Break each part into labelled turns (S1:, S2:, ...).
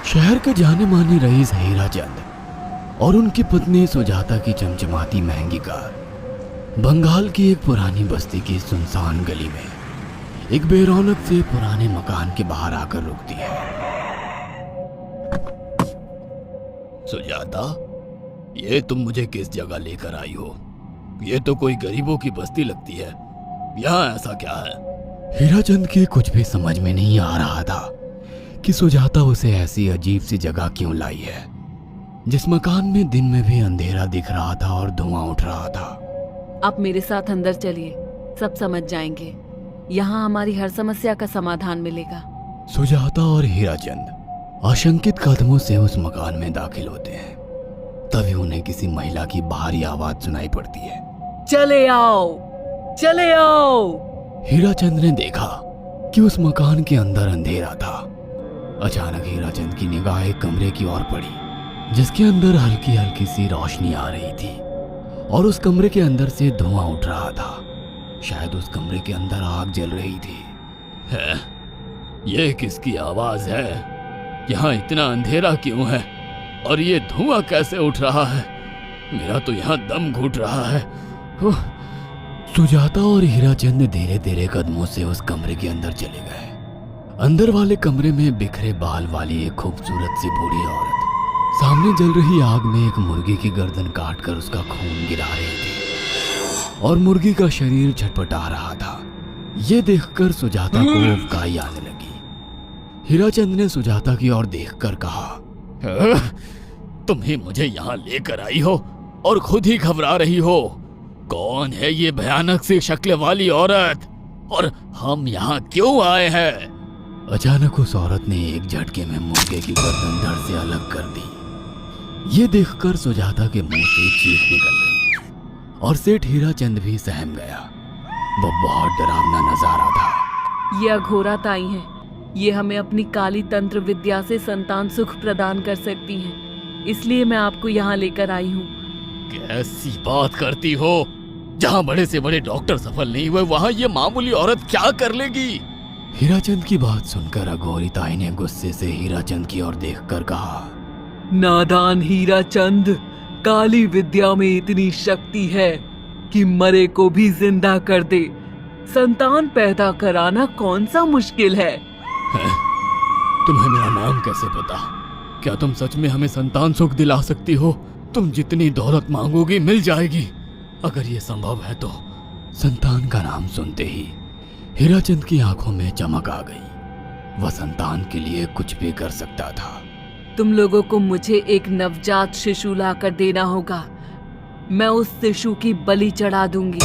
S1: शहर के जाने माने रईस हीराचंद और उनकी पत्नी सुजाता की चमचमाती महंगी कार बंगाल की एक पुरानी बस्ती की सुनसान गली में एक बेरौनक से पुराने मकान के बाहर आकर रुकती है। सुजाता, ये तुम मुझे किस जगह लेकर आई हो? ये तो कोई गरीबों की बस्ती लगती है। यहाँ ऐसा क्या है? हीराचंद के कुछ भी समझ में नहीं आ रहा था कि सुजाता उसे ऐसी अजीब सी जगह क्यों लाई है, जिस मकान में दिन में भी अंधेरा दिख रहा था और धुआं उठ रहा था।
S2: आप मेरे साथ अंदर चलिए, सब समझ जाएंगे। यहाँ हमारी हर समस्या का समाधान मिलेगा।
S1: सुजाता और हीराचंद आशंकित कदमों से उस मकान में दाखिल होते हैं। तभी उन्हें किसी महिला की बाहरी आवाज सुनाई पड़ती है।
S2: चले आओ, चले आओ।
S1: हीराचंद ने देखा कि उस मकान के अंदर अंधेरा था। अचानक हीराचंद की निगाह एक कमरे की ओर पड़ी, जिसके अंदर हल्की हल्की सी रोशनी आ रही थी और उस कमरे के अंदर से धुआं उठ रहा था। शायद उस कमरे के अंदर आग जल रही थी। है? ये किसकी आवाज है? यहाँ इतना अंधेरा क्यों है और ये धुआं कैसे उठ रहा है? मेरा तो यहाँ दम घुट रहा है। सुजाता और हीराचंद धीरे धीरे कदमों से उस कमरे के अंदर चले गए। अंदर वाले कमरे में बिखरे बाल वाली एक खूबसूरत सी बूढ़ी औरत सामने जल रही आग में एक मुर्गी की गर्दन काटकर उसका खून गिरा रही थी और मुर्गी का शरीर छटपटा रहा था। ये देखकर सुजाता को उबकाई आने लगी। हीराचंद ने सुजाता की ओर देखकर कहा, तुम ही मुझे यहाँ लेकर आई हो और खुद ही घबरा रही हो। कौन है ये भयानक सी शक्ल वाली औरत और हम यहाँ क्यों आए हैं? अचानक उस औरत ने एक झटके में मुर्गे की गर्दन धड़ से अलग कर दी। ये देखकर सुजाता के मुंह से चीख निकल गई और सेठ हीराचंद भी सहम गया। वह बहुत डरावना नजारा था।
S2: ये अघोरा ताई हैं। ये हमें अपनी काली तंत्र विद्या से संतान सुख प्रदान कर सकती हैं। इसलिए मैं आपको यहाँ लेकर आई हूँ।
S1: कैसी बात करती हो? जहाँ बड़े से बड़े डॉक्टर सफल नहीं हुए, वहाँ ये मामूली औरत क्या कर लेगी? हीराचंद की बात सुनकर अघोरी ताई ने गुस्से से हीराचंद की ओर देखकर कहा,
S2: नादान हीराचंद, काली विद्या में इतनी शक्ति है कि मरे को भी जिंदा कर दे। संतान पैदा कराना कौन सा मुश्किल है?
S1: तुम्हें मेरा नाम कैसे पता? क्या तुम सच में हमें संतान सुख दिला सकती हो? तुम जितनी दौलत मांगोगी मिल जाएगी, अगर ये संभव है तो। संतान का नाम सुनते ही हीराचंद की आंखों में चमक आ गई। वह संतान के लिए कुछ भी कर सकता था।
S2: तुम लोगों को मुझे एक नवजात शिशु लाकर देना होगा। मैं उस शिशु की बलि चढ़ा दूंगी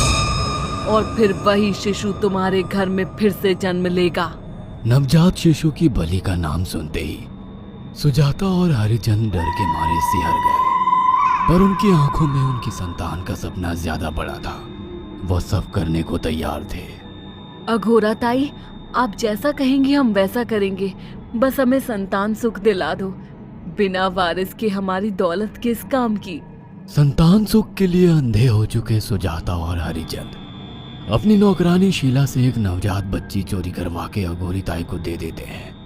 S2: और फिर वही शिशु तुम्हारे घर में फिर से जन्म लेगा।
S1: नवजात शिशु की बलि का नाम सुनते ही सुजाता और हरिचंद डर के मारे सिहर गए, पर उनकी आंखों में उनकी संतान का सपना ज्यादा बड़ा था। वह सब करने को तैयार थे।
S2: अघोरा ताई, आप जैसा कहेंगे हम वैसा करेंगे। बस हमें संतान सुख दिला दो। बिना वारिस के हमारी दौलत किस काम की?
S1: संतान सुख के लिए अंधे हो चुके सुजाता और हरिचंद अपनी नौकरानी शीला से एक नवजात बच्ची चोरी करवा के अघोरी ताई को दे देते हैं।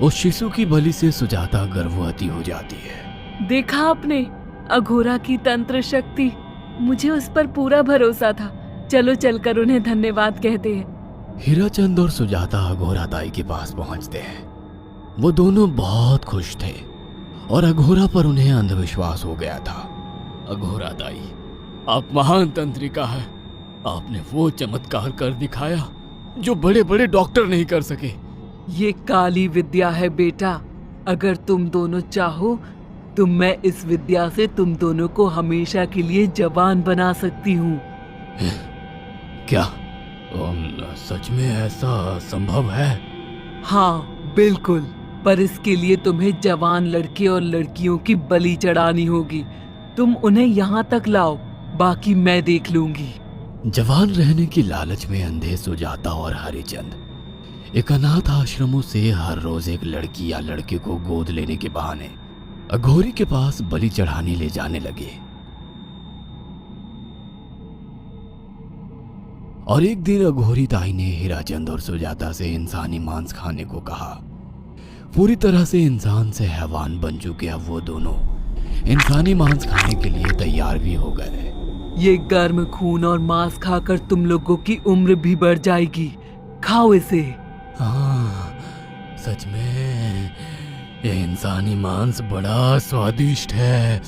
S1: उस शिशु की बलि से सुजाता गर्भवती हो जाती है।
S2: देखा आपने अघोरा की तंत्र शक्ति? मुझे उस पर पूरा भरोसा था। चलो चलकर उन्हें धन्यवाद कहते हैं।
S1: हीराचंद और सुजाता अघोरा ताई के पास पहुंचते हैं। वो दोनों बहुत खुश थे और अघोरा पर उन्हें अंधविश्वास हो गया था। अघोरा ताई, आप महान तंत्रिका है। आपने वो चमत्कार कर दिखाया जो बड़े बड़े डॉक्टर नहीं कर सके।
S2: ये काली विद्या है बेटा। अगर तुम दोनों चाहो तो मैं इस विद्या से तुम दोनों को हमेशा के लिए जवान बना सकती हूँ।
S1: क्या सच में ऐसा संभव है?
S2: हाँ बिल्कुल, पर इसके लिए तुम्हें जवान लड़के और लड़कियों की बलि चढ़ानी होगी। तुम उन्हें यहाँ तक लाओ, बाकी मैं देख लूंगी।
S1: जवान रहने की लालच में अंधे सुजाता और हरिचंद एक अनाथ आश्रमों से हर रोज एक लड़की या लड़के को गोद लेने के बहाने अघोरी के पास बलि चढ़ाने ले जाने लगे। और एक दिन अघोरी ताई ने हीराचंद और सुजाता से इंसानी मांस खाने को कहा। पूरी तरह से इंसान से हैवान बन चुके अब वो दोनों इंसानी मांस खाने के लिए तैयार भी हो गए।
S2: ये गर्म खून और मांस खाकर तुम लोगों की उम्र भी बढ़ जाएगी। खाओ इसे।
S1: हाँ, सच में ये इंसानी मांस बड़ा स्वादिष्ट है।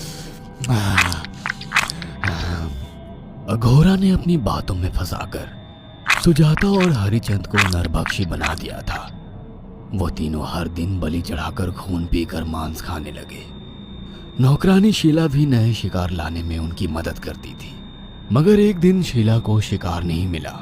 S1: अघोरा ने अपनी बातों में फंसाकर सुजाता और हरिचंद को नरभक्षी बना दिया था। वो तीनों हर दिन बलि चढ़ाकर खून पीकर मांस खाने लगे। नौकरानी शीला भी नए शिकार लाने में उनकी मदद करती थी, मगर एक दिन शीला को शिकार नहीं मिला।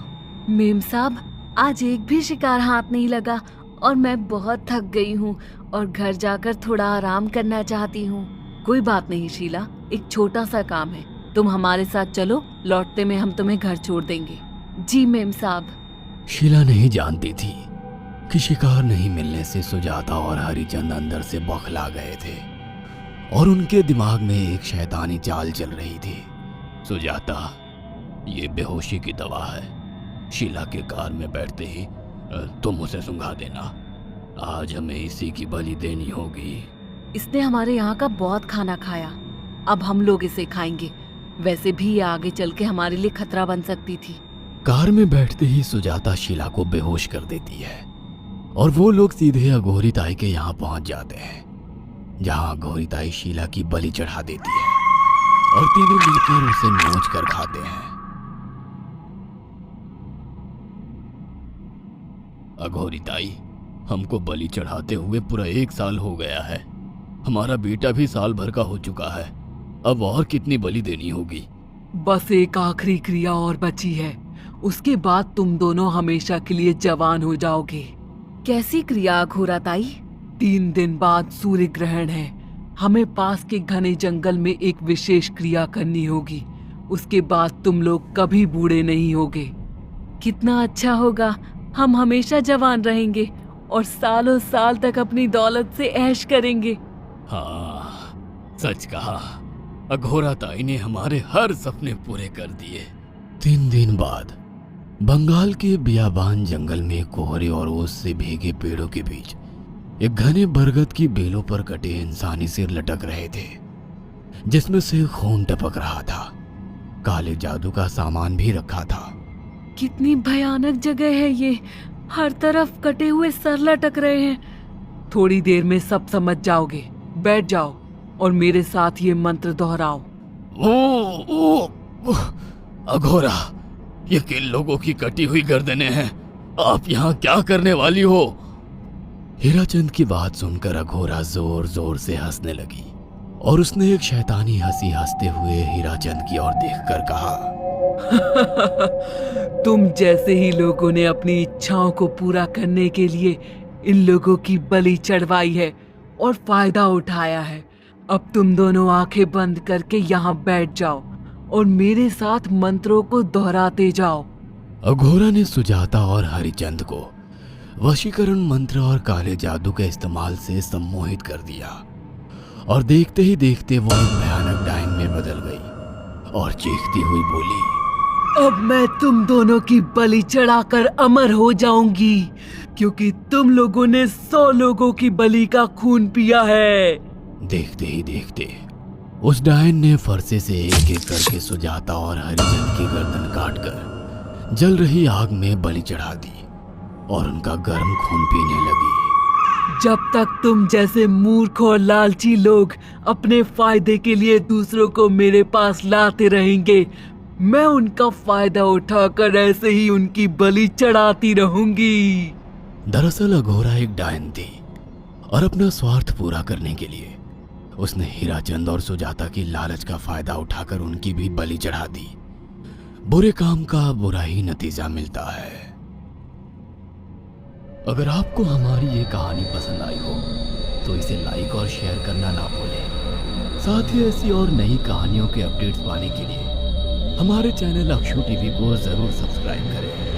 S2: मेम साहब, आज एक भी शिकार हाथ नहीं लगा और मैं बहुत थक गई हूँ और घर जाकर थोड़ा आराम करना चाहती हूँ। कोई बात नहीं शीला, एक छोटा सा काम है, तुम हमारे साथ चलो, लौटते में हम तुम्हें घर छोड़ देंगे। जी मेम साहब।
S1: शीला नहीं जानती थी कि शिकार नहीं मिलने से सुजाता और हरिचंद अंदर से बौखला गए थे और उनके दिमाग में एक शैतानी चाल चल रही थी। सुजाता, ये बेहोशी की दवा है। शीला के कार में बैठते ही तुम उसे सुंघा देना। आज हमें इसी की बलि देनी होगी।
S2: इसने हमारे यहाँ का बहुत खाना खाया, अब हम लोग इसे खाएंगे। वैसे भी ये आगे चल के हमारे लिए खतरा बन सकती थी।
S1: कार में बैठते ही सुजाता शीला को बेहोश कर देती है और वो लोग सीधे अघोरी ताई के यहाँ पहुंच जाते हैं, जहाँ अघोरी ताई शीला की बलि चढ़ा देती है और तीनों मिलकर उसे नोच कर खाते हैं। अघोरी ताई, हमको बलि चढ़ाते हुए पूरा 1 साल हो गया है। हमारा बेटा भी साल भर का हो चुका है। अब और कितनी बलि देनी होगी?
S2: बस एक आखिरी क्रिया और बची है, उसके बाद तुम दोनों हमेशा के लिए जवान हो जाओगे। कैसी क्रिया अघोरा ताई? 3 दिन बाद सूर्य ग्रहण है। हमें पास के घने जंगल में एक विशेष क्रिया करनी होगी। उसके बाद तुम लोग कभी बूढ़े नहीं होगे। कितना अच्छा होगा, हम हमेशा जवान रहेंगे और सालों साल तक अपनी दौलत से ऐश करेंगे।
S1: हाँ, सच कहा। अघोरा ताई ने हमारे हर सपने पूरे कर दिए। 3 दिन बाद बंगाल के बियाबान जंगल में कोहरे और ओस से भीगे पेड़ों के बीच एक घने बरगद की बेलों पर कटे इंसानी सिर लटक रहे थे, जिसमें से खून टपक रहा था। काले जादू का सामान भी रखा था।
S2: कितनी भयानक जगह है ये, हर तरफ कटे हुए सर लटक रहे हैं। थोड़ी देर में सब समझ जाओगे। बैठ जाओ और मेरे साथ ये मंत्र दोहराओ।
S1: अघोरा, ये किन लोगों की कटी हुई गर्दनें हैं? आप यहाँ क्या करने वाली हो? हीराचंद की बात सुनकर अघोरा जोर जोर से हंसने लगी और उसने एक शैतानी हंसी हंसते हुए हीराचंद की ओर देखकर कहा,
S2: तुम जैसे ही लोगों ने अपनी इच्छाओं को पूरा करने के लिए इन लोगों की बलि चढ़वाई है और फायदा उठाया है। अब तुम दोनों आंखें बंद करके यहाँ बैठ जाओ और मेरे साथ मंत्रों को दोहराते जाओ।
S1: अघोरा ने सुजाता और हरिचंद को वशीकरण मंत्र और काले जादू के इस्तेमाल से सम्मोहित कर दिया और देखते ही देखते वो एक भयानक डायन में बदल गई और चीखती हुई बोली,
S2: अब मैं तुम दोनों की बलि चढ़ाकर अमर हो जाऊंगी, क्योंकि तुम लोगों ने 100 लोगों की बलि का खून पिया है।
S1: देखते ही देखते उस डायन ने फरसे से एक एक करके सुजाता और हरिचंद की गर्दन काटकर जल रही आग में बलि चढ़ा दी और उनका गर्म खून पीने लगी।
S2: जब तक तुम जैसे मूर्ख और लालची लोग अपने फायदे के लिए दूसरों को मेरे पास लाते रहेंगे, मैं उनका फायदा उठाकर ऐसे ही उनकी बलि चढ़ाती रहूंगी।
S1: दरअसल अघोरा एक डायन थी और अपना स्वार्थ पूरा करने के लिए उसने हीराचंद और सुजाता की लालच का फायदा उठाकर उनकी भी बलि चढ़ा दी। बुरे काम का बुरा ही नतीजा मिलता है। अगर आपको हमारी ये कहानी पसंद आई हो तो इसे लाइक और शेयर करना ना भूलें। साथ ही ऐसी और नई कहानियों के अपडेट्स पाने के लिए हमारे चैनल अक्षु टीवी को जरूर सब्सक्राइब करें।